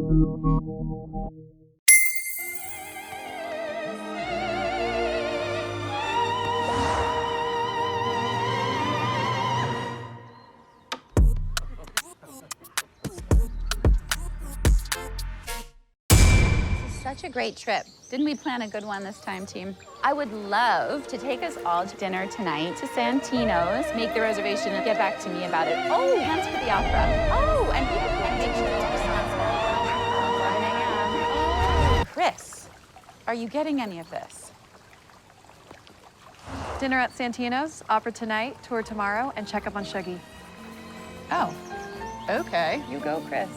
Such a great trip. Didn't we plan a good one this time, team? I would love to take us all to dinner tonight to Santino's, make the reservation and get back to me about it. Oh, hands for the opera. Oh, and make sure to Chris, are you getting any of this? Dinner at Santino's, opera tonight, tour tomorrow, and check up on Shuggy. Oh, okay. You go, Chris.